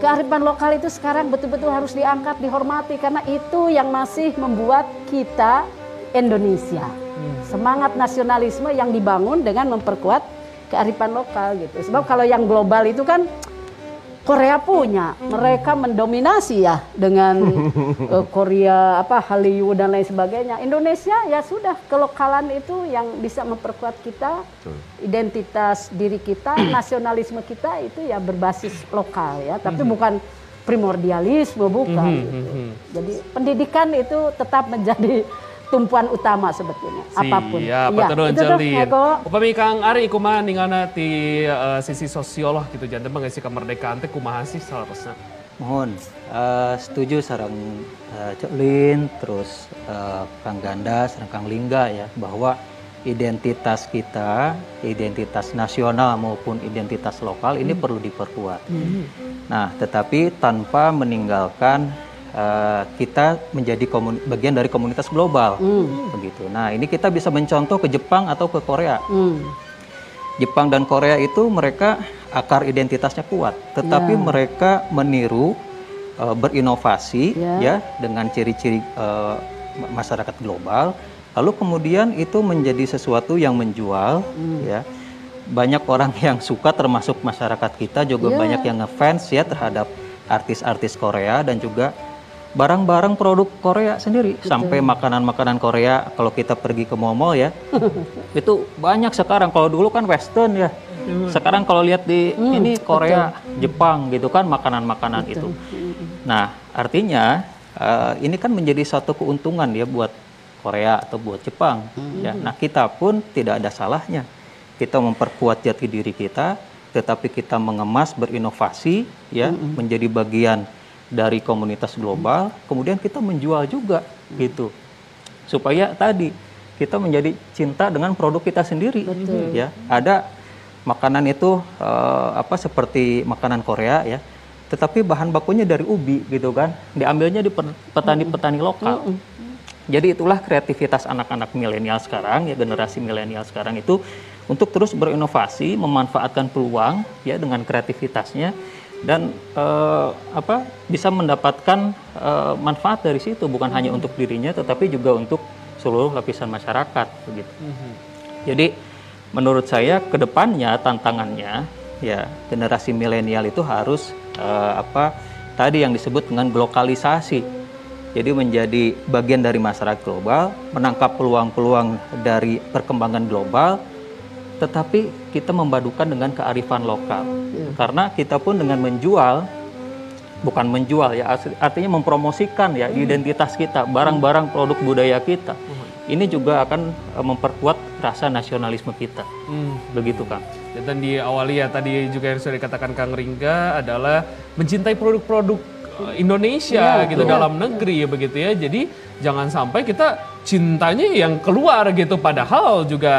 Kearifan lokal itu sekarang betul-betul harus diangkat, dihormati karena itu yang masih membuat kita Indonesia. Semangat nasionalisme yang dibangun dengan memperkuat kearifan lokal gitu. Sebab kalau yang global itu kan Korea punya, mereka mendominasi ya dengan Korea Hallyu dan lain sebagainya. Indonesia ya sudah kelokalan itu yang bisa memperkuat kita, identitas diri kita, nasionalisme kita itu ya berbasis lokal ya, tapi bukan primordialisme bukan. Gitu. Jadi pendidikan itu tetap menjadi tumpuan utama sebetulnya apapun. Iya, betul Celin. Upami Kang Ari kumaha ninggalna ti sisi sosiolog gitu janten mengisi kemerdekaan teh kumaha sih salarosna? Mohon setuju sareng Celin terus Kang Ganda sareng Kang Lingga ya bahwa identitas kita, identitas nasional maupun identitas lokal ini perlu diperkuat. Nah, tetapi tanpa meninggalkan kita menjadi bagian dari komunitas global, begitu. Nah, ini kita bisa mencontoh ke Jepang atau ke Korea. Jepang dan Korea itu mereka akar identitasnya kuat, tetapi mereka meniru, berinovasi, ya, dengan ciri-ciri masyarakat global. Lalu kemudian itu menjadi sesuatu yang menjual, ya. Banyak orang yang suka, termasuk masyarakat kita juga banyak yang ngefans ya terhadap artis-artis Korea dan juga barang-barang produk Korea sendiri. Sampai makanan-makanan Korea kalau kita pergi ke mall ya itu banyak sekarang. Kalau dulu kan western ya, sekarang kalau lihat di ini Korea, Jepang gitu kan makanan-makanan itu. Nah artinya ini kan menjadi satu keuntungan ya buat Korea atau buat Jepang ya. Nah kita pun tidak ada salahnya kita memperkuat jati diri kita, tetapi kita mengemas, berinovasi ya, menjadi bagian dari komunitas global, kemudian kita menjual juga gitu, supaya tadi kita menjadi cinta dengan produk kita sendiri. Ya, ada makanan itu seperti makanan Korea ya, tetapi bahan bakunya dari ubi gitu kan, diambilnya di petani-petani lokal. Jadi itulah kreativitas anak-anak milenial sekarang, ya generasi milenial sekarang itu untuk terus berinovasi, memanfaatkan peluang ya dengan kreativitasnya dan bisa mendapatkan manfaat dari situ, bukan hanya untuk dirinya tetapi juga untuk seluruh lapisan masyarakat begitu. Jadi menurut saya kedepannya tantangannya ya generasi milenial itu harus tadi yang disebut dengan globalisasi. Jadi menjadi bagian dari masyarakat global, menangkap peluang-peluang dari perkembangan global, tetapi kita memadukan dengan kearifan lokal. Karena kita pun dengan menjual, bukan menjual ya, artinya mempromosikan ya identitas kita, barang-barang produk budaya kita. Ini juga akan memperkuat rasa nasionalisme kita. Begitu Kang. Dan diawali ya tadi juga yang sudah dikatakan Kang Ringga adalah mencintai produk-produk Indonesia gitu dalam negeri begitu ya. Jadi jangan sampai kita cintanya yang keluar gitu, padahal juga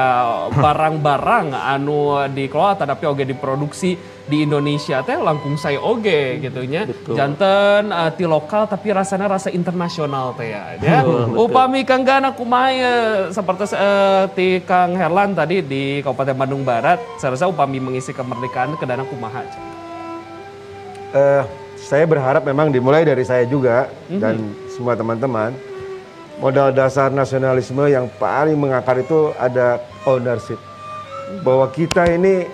barang-barang anu dikelola tapi oge diproduksi di Indonesia teh langkung saya oge gitu nya. Janten ti lokal tapi rasanya rasa internasional teh ya. Upami Kang Gana kumaha seperti ti Kang Herlan tadi di Kabupaten Bandung Barat, saya rasa upami mengisi kemerdekaan ke dana kumaha. Saya berharap memang dimulai dari saya juga dan semua teman-teman, modal dasar nasionalisme yang paling mengakar itu ada ownership. Bahwa kita ini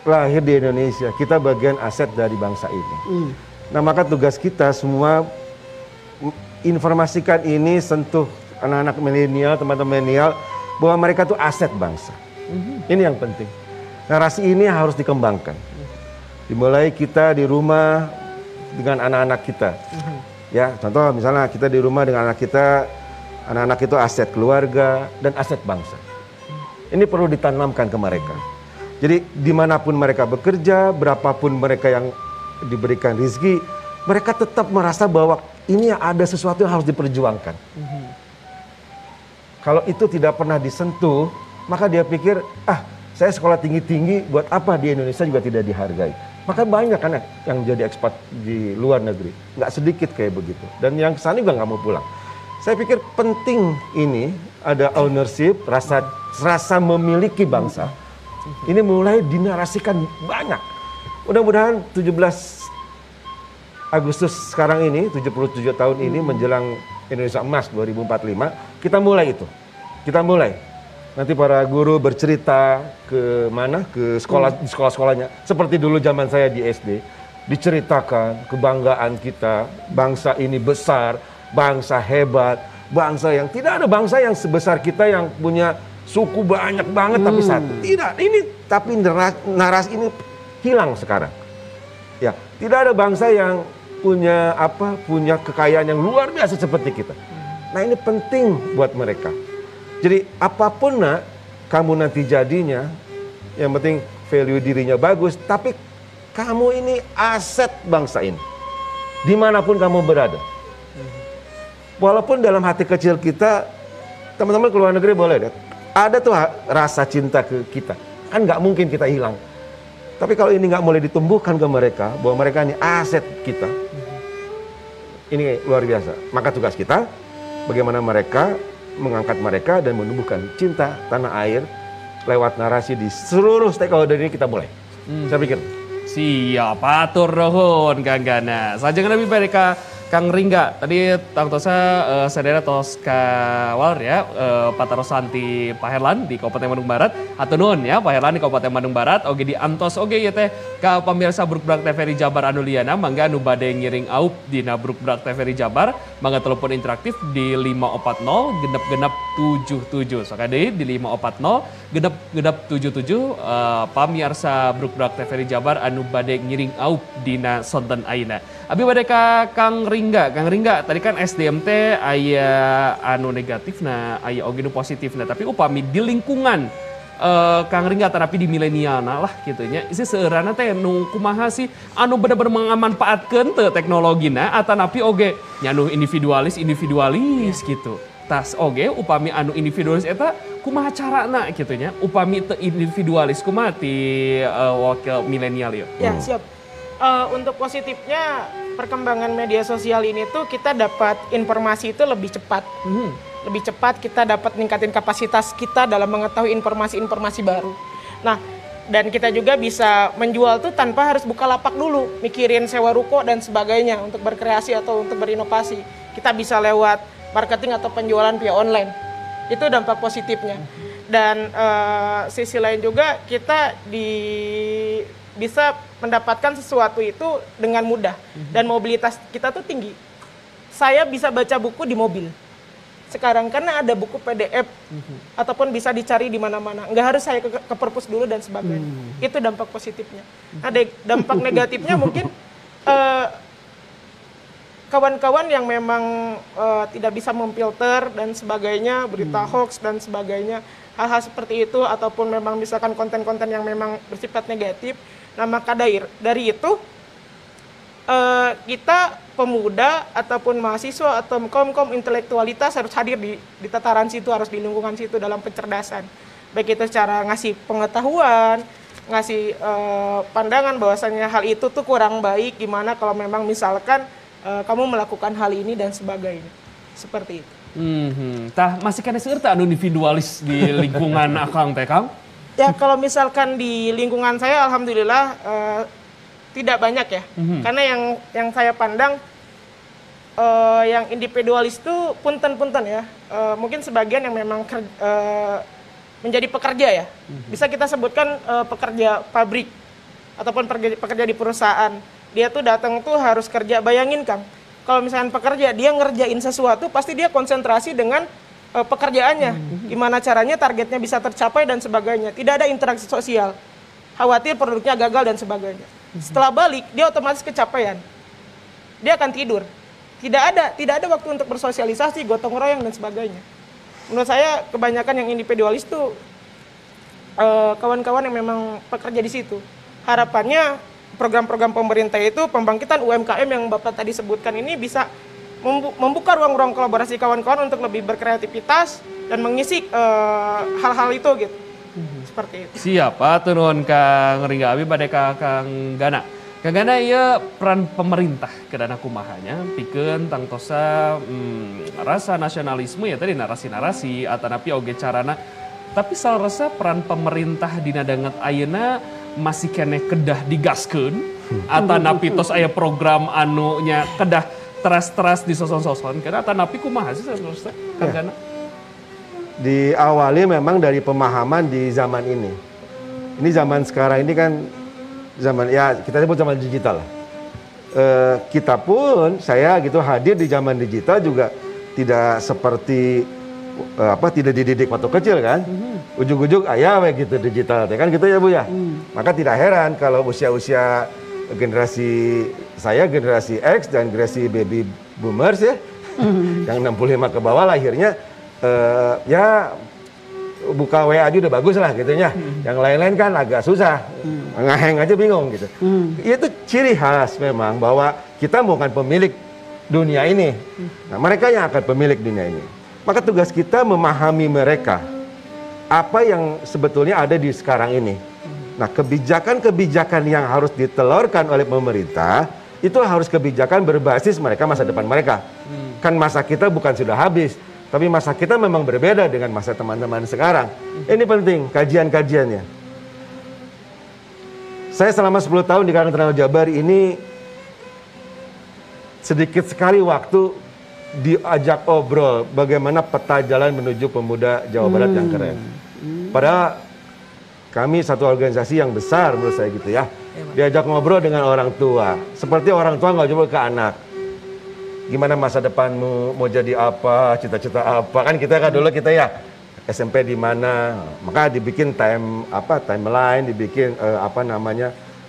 lahir di Indonesia, kita bagian aset dari bangsa ini. Nah maka tugas kita semua informasikan ini, sentuh anak-anak milenial, teman-teman milenial, bahwa mereka tuh aset bangsa. Ini yang penting. Narasi ini harus dikembangkan. Dimulai kita di rumah, dengan anak-anak kita, ya contoh misalnya kita di rumah dengan anak kita, anak-anak itu aset keluarga dan aset bangsa. Ini perlu ditanamkan ke mereka. Jadi dimanapun mereka bekerja, berapapun mereka yang diberikan rezeki, mereka tetap merasa bahwa ini ada sesuatu yang harus diperjuangkan. Kalau itu tidak pernah disentuh, maka dia pikir, saya sekolah tinggi-tinggi, buat apa di Indonesia juga tidak dihargai. Maka banyak kan yang jadi ekspat di luar negeri, nggak sedikit kayak begitu. Dan yang kesana juga nggak mau pulang. Saya pikir penting ini ada ownership, rasa memiliki bangsa. Ini mulai dinarasikan banyak. Mudah-mudahan 17 Agustus sekarang ini, 77 tahun ini menjelang Indonesia Emas 2045, kita mulai itu. Kita mulai. Nanti para guru bercerita ke mana, ke sekolah, di sekolah-sekolahnya. Seperti dulu zaman saya di SD, diceritakan kebanggaan kita, bangsa ini besar, bangsa hebat, bangsa yang tidak ada bangsa yang sebesar kita yang punya suku banyak banget tapi satu. Tidak, ini tapi narasi ini hilang sekarang. Ya, tidak ada bangsa yang punya kekayaan yang luar biasa seperti kita. Nah, ini penting buat mereka. Jadi apapun kamu nanti jadinya, yang penting value dirinya bagus, tapi kamu ini aset bangsa ini. Dimanapun kamu berada. Walaupun dalam hati kecil kita, teman-teman ke luar negeri boleh deh, ada tuh rasa cinta ke kita. Kan nggak mungkin kita hilang. Tapi kalau ini nggak mulai ditumbuhkan ke mereka, bahwa mereka ini aset kita, ini luar biasa. Maka tugas kita, bagaimana mereka mengangkat mereka dan menumbuhkan cinta tanah air lewat narasi di seluruh stakeholder ini kita mulai. Saya pikir. Siap, atur nuhun Kang Gana. Sajengan lebih mereka Kang Ringga. Tadi Tang Tosa sadera tos kawal ya Patarosanti Pak Herlan di Kabupaten Bandung Barat. Hatur nuhun ya Pak Herlan di Kabupaten Bandung Barat. Oge di antos oge ya teh ka pamirsa Brukbrak TVRI Jabar anu liana mangga anu bade ngiring aup dina Brukbrak TVRI Jabar. Mangga telepon interaktif di 540 genep 77. Soka deui di 540 genep 77 pamirsa Brukbrak TVRI Jabar anu bade ngiring aup dina sonten ayeuna. Abi bade ka Kang Ringga, tadi kan SDMT aya anu negatif nah, aya oge nu positif nah, tapi upami di lingkungan Kang Ringga tapi di milenial lah gitu nya. Isi seurana teh nu kumaha sih anu bener-bener manfaatkeun teu teknologina atanapi oge nya anu individualis gitu. Tas oge upami anu individualis eta kumaha carana gitu nya. Upami teu individualis kumaha ti wakil milenial ieu. Ya, siap. Untuk positifnya perkembangan media sosial ini tuh kita dapat informasi itu lebih cepat. lebih cepat, kita dapat meningkatkan kapasitas kita dalam mengetahui informasi-informasi baru. Nah, dan kita juga bisa menjual tuh tanpa harus buka lapak dulu, mikirin sewa ruko dan sebagainya untuk berkreasi atau untuk berinovasi. Kita bisa lewat marketing atau penjualan via online. Itu dampak positifnya. Dan sisi lain juga kita bisa mendapatkan sesuatu itu dengan mudah dan mobilitas kita tuh tinggi. Saya bisa baca buku di mobil sekarang karena ada buku PDF ataupun bisa dicari di mana-mana. Nggak harus saya ke perpus dulu dan sebagainya. Itu dampak positifnya. Nah, dampak negatifnya mungkin kawan-kawan yang memang tidak bisa memfilter dan sebagainya, berita hoax dan sebagainya, hal-hal seperti itu, ataupun memang misalkan konten-konten yang memang bersifat negatif. Nah, maka dari itu kita pemuda ataupun mahasiswa atau kaum intelektualitas harus hadir di tataran situ, harus di lingkungan situ dalam pencerdasan. Baik itu secara ngasih pengetahuan, ngasih pandangan bahwasanya hal itu tuh kurang baik, gimana kalau memang misalkan kamu melakukan hal ini dan sebagainya. Seperti itu. Tah masih kena serta anu individualis di lingkungan Akang teh Kang? Ya kalau misalkan di lingkungan saya alhamdulillah tidak banyak ya. Karena yang saya pandang yang individualis itu punten-punten ya. Mungkin sebagian yang memang menjadi pekerja ya. Bisa kita sebutkan pekerja pabrik ataupun pekerja di perusahaan. Dia tuh datang tuh harus kerja. Bayangin Kang, kalau misalnya pekerja, dia ngerjain sesuatu, pasti dia konsentrasi dengan pekerjaannya. Gimana caranya targetnya bisa tercapai dan sebagainya. Tidak ada interaksi sosial. Khawatir produknya gagal dan sebagainya. Setelah balik, dia otomatis kecapean. Dia akan tidur. Tidak ada waktu untuk bersosialisasi, gotong royong dan sebagainya. Menurut saya kebanyakan yang individualis tuh kawan-kawan yang memang pekerja di situ. Harapannya program-program pemerintah itu pembangkitan UMKM yang Bapak tadi sebutkan ini bisa membuka ruang-ruang kolaborasi kawan-kawan untuk lebih berkreativitas dan mengisi hal-hal itu gitu. Seperti itu. Siapa tuh nuhun Kang Ringga Abi pada Kang Gana. Kang Gana ieu peran pemerintah kedana kumahanya pikeun tangtosa rasa nasionalisme ya tadi narasi-narasi atanapi oge carana. Tapi salah peran pemerintah dina danget ayeuna masih kene kedah digaskeun atanapi tos aya program anunya kedah teras-teras disoson-soson karena atanapi kumaha sih saudara Kang Gana? Diawali memang dari pemahaman di zaman ini. Ini zaman sekarang ini kan zaman ya kita sebut zaman digital lah. Kita pun saya gitu hadir di zaman digital juga tidak seperti tidak dididik waktu kecil kan. Ujung-ujung ayah gitu digital kan gitu ya Bu ya. Maka tidak heran kalau usia-usia generasi saya generasi X dan generasi baby boomers ya yang 65 ke bawah lahirnya ya buka WA aja udah bagus lah gitu ya. Yang lain-lain kan agak susah. Ngeheng aja bingung gitu. Itu ciri khas memang bahwa kita bukan pemilik dunia ini. Nah, mereka yang akan pemilik dunia ini. Maka tugas kita memahami mereka. Apa yang sebetulnya ada di sekarang ini. Nah, kebijakan-kebijakan yang harus ditelurkan oleh pemerintah itu harus kebijakan berbasis mereka masa depan mereka. Kan masa kita bukan sudah habis. Tapi masa kita memang berbeda dengan masa teman-teman sekarang. Ini penting, kajian-kajiannya. Saya selama 10 tahun di Karang Taruna Jabar ini sedikit sekali waktu diajak obrol bagaimana peta jalan menuju pemuda Jawa Barat yang keren. Padahal kami satu organisasi yang besar menurut saya gitu ya. Diajak ngobrol dengan orang tua. Seperti orang tua nggak coba ke anak. Gimana masa depanmu, mau jadi apa, cita-cita apa, kan kita kan dulu kita ya SMP di mana, maka dibikin timeline, dibikin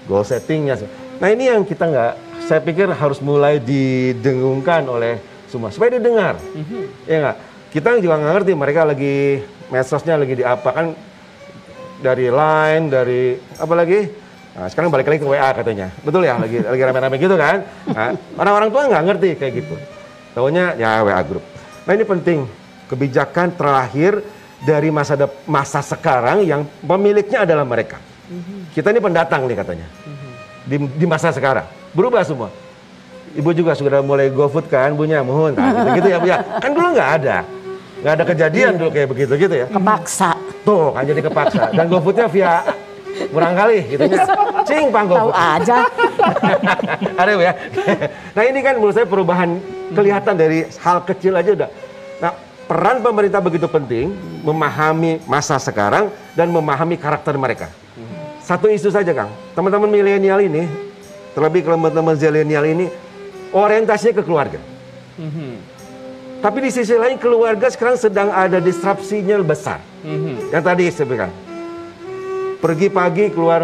goal settingnya. Nah ini yang kita nggak, saya pikir harus mulai didengungkan oleh semua supaya didengar, ya nggak? Kita juga nggak ngerti mereka lagi medsosnya lagi di apa kan, dari Line, dari apa lagi? Nah, sekarang balik lagi ke WA katanya, betul ya, lagi rame-rame gitu kan. Nah, orang-orang tua nggak ngerti kayak gitu, taunya ya WA grup. Nah ini penting, kebijakan terakhir dari masa sekarang yang pemiliknya adalah mereka. Kita ini pendatang nih katanya, di masa sekarang berubah semua. Ibu juga sudah mulai GoFood kan, punya mohon, nah, gitu ya Bu ya. Kan dulu nggak ada. Nggak ada kejadian dulu kayak begitu gitu ya. Kepaksa. Tuh kan jadi kepaksa. Dan GoFood-nya via murang kali gitu ya. Cing Bang Tahu GoFood. aja. Ada ya. Nah ini kan menurut saya perubahan kelihatan dari hal kecil aja udah. Nah peran pemerintah begitu penting memahami masa sekarang dan memahami karakter mereka. Satu isu saja Kang, teman-teman milenial ini, terlebih teman-teman zilenial ini orientasinya ke keluarga. Tapi di sisi lain keluarga sekarang sedang ada disrupsinya besar. Yang tadi saya bilang, pergi pagi keluar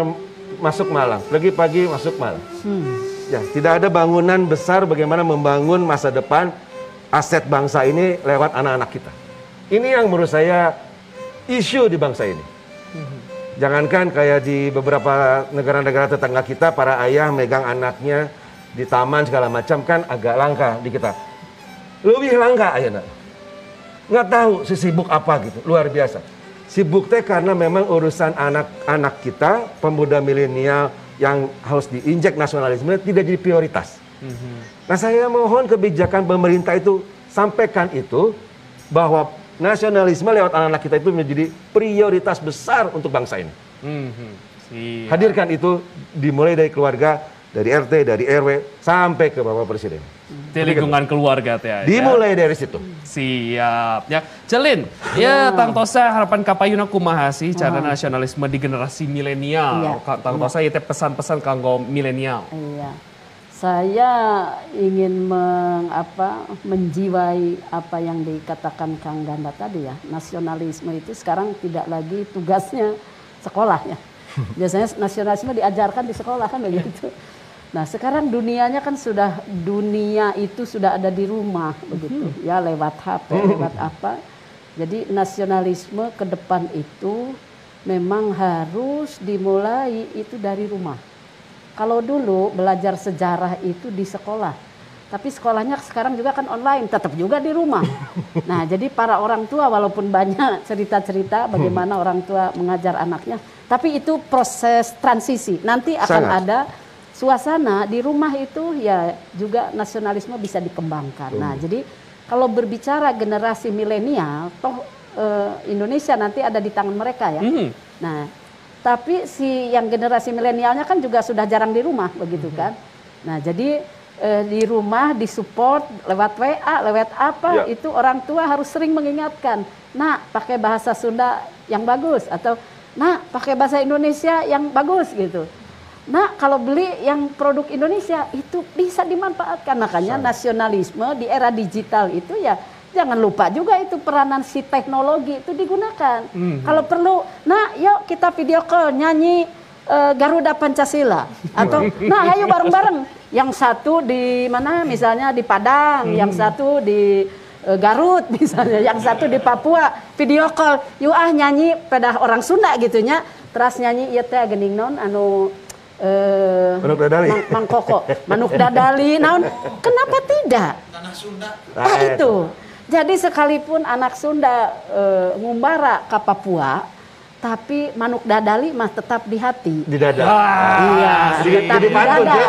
masuk malam, pergi pagi masuk malam. Ya, tidak ada bangunan besar bagaimana membangun masa depan aset bangsa ini lewat anak-anak kita. Ini yang menurut saya isu di bangsa ini. Jangankan kayak di beberapa negara-negara tetangga kita, para ayah megang anaknya di taman segala macam kan agak langka di kita. Lebih langka ayah nggak tahu sibuk apa gitu, luar biasa. Sibuk teh karena memang urusan anak-anak kita, pemuda milenial yang harus diinjek nasionalisme tidak jadi prioritas. Nah saya mohon kebijakan pemerintah itu sampaikan itu bahwa nasionalisme lewat anak-anak kita itu menjadi prioritas besar untuk bangsa ini. Hadirkan itu dimulai dari keluarga, dari RT, dari RW, sampai ke Bapak Presiden. Di lingkungan keluarga teh. Dimulai dari situ. Siap. Ya, Celin. Ya, Tang Tosa harapan kapayuna kumaha sih cara nasionalisme di generasi milenial. Tang Tosa ieu teh pesan-pesan kanggo milenial. Iya. Saya ingin menjiwai apa yang dikatakan Kang Ganda tadi ya. Nasionalisme itu sekarang tidak lagi tugasnya sekolah ya. Biasanya nasionalisme diajarkan di sekolah kan begitu. Nah sekarang dunianya kan dunia itu sudah ada di rumah begitu ya, lewat HP, lewat apa. Jadi nasionalisme ke depan itu memang harus dimulai itu dari rumah. Kalau dulu belajar sejarah itu di sekolah, tapi sekolahnya sekarang juga kan online, tetap juga di rumah. Nah jadi para orang tua walaupun banyak cerita-cerita bagaimana orang tua mengajar anaknya, tapi itu proses transisi. Nanti akan ada suasana di rumah itu ya juga nasionalisme bisa dikembangkan. Nah jadi kalau berbicara generasi milenial, toh Indonesia nanti ada di tangan mereka ya. Nah tapi si yang generasi milenialnya kan juga sudah jarang di rumah begitu kan. Nah jadi di rumah disupport lewat WA, lewat apa itu orang tua harus sering mengingatkan. Nah pakai bahasa Sunda yang bagus atau nah pakai bahasa Indonesia yang bagus gitu. Nah kalau beli yang produk Indonesia itu bisa dimanfaatkan. Makanya nasionalisme di era digital itu ya jangan lupa juga itu peranan si teknologi itu digunakan. Kalau perlu, nah yuk kita video call nyanyi Garuda Pancasila. Atau nah ayo bareng-bareng. Yang satu di mana misalnya di Padang, yang satu di Garut misalnya, yang satu di Papua. Video call, yuk nyanyi pada orang Sunda gitunya. Terus nyanyi ieu teh geuning naon anu Manuk Dadali. Mangkoko, Manuk Dadali. Naon kenapa tidak? Tanah Sunda. Nah itu. Jadi sekalipun anak Sunda ngumbara ke Papua, tapi Manuk Dadali mah tetap di hati. Di dada. Iya, tetap di dada.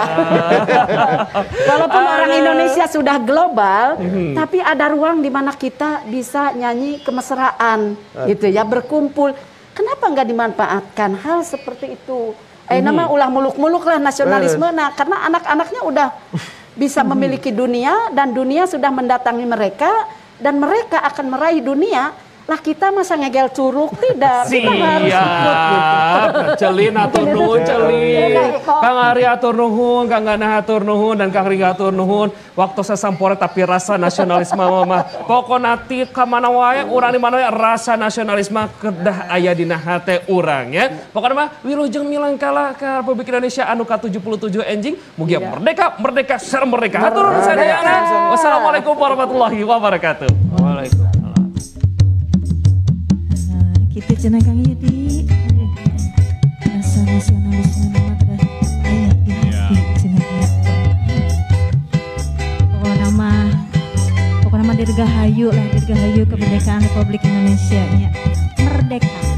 Walaupun orang Indonesia sudah global, tapi ada ruang di mana kita bisa nyanyi kemesraan, gitu ya, berkumpul. Kenapa nggak dimanfaatkan hal seperti itu? Nama ulah muluk-muluk lah nasionalisme. Nah, karena anak-anaknya udah bisa memiliki dunia dan dunia sudah mendatangi mereka. Dan mereka akan meraih dunia, lah kita masa ngegel curug tidak, kita harus ikut gitu. Celin atur nuhun, Celin. Kang Ari atur nuhun, Kang Gana atur nuhun, dan Kang Ringga atur nuhun. Waktu sasampore tapi rasa nasionalisme mah pokona ti ka mana wae urang di mana wae rasa nasionalisme kedah aya dina hate urang ya. Pokona mah wilujeng milangkala ka Republik Indonesia anu ka-77 enjing mugi merdeka, merdeka, sareng merdeka. Hatur nuhun sadayana. Wassalamualaikum warahmatullahi wabarakatuh. Waalaikumsalam. Kita cenah Kang Yudi, rasa nasionalisme nama kedah aya di hati cenah. Pokoknya nama dirgahayu lah, dirgahayu kemerdekaan Republik Indonesia nya. Merdeka.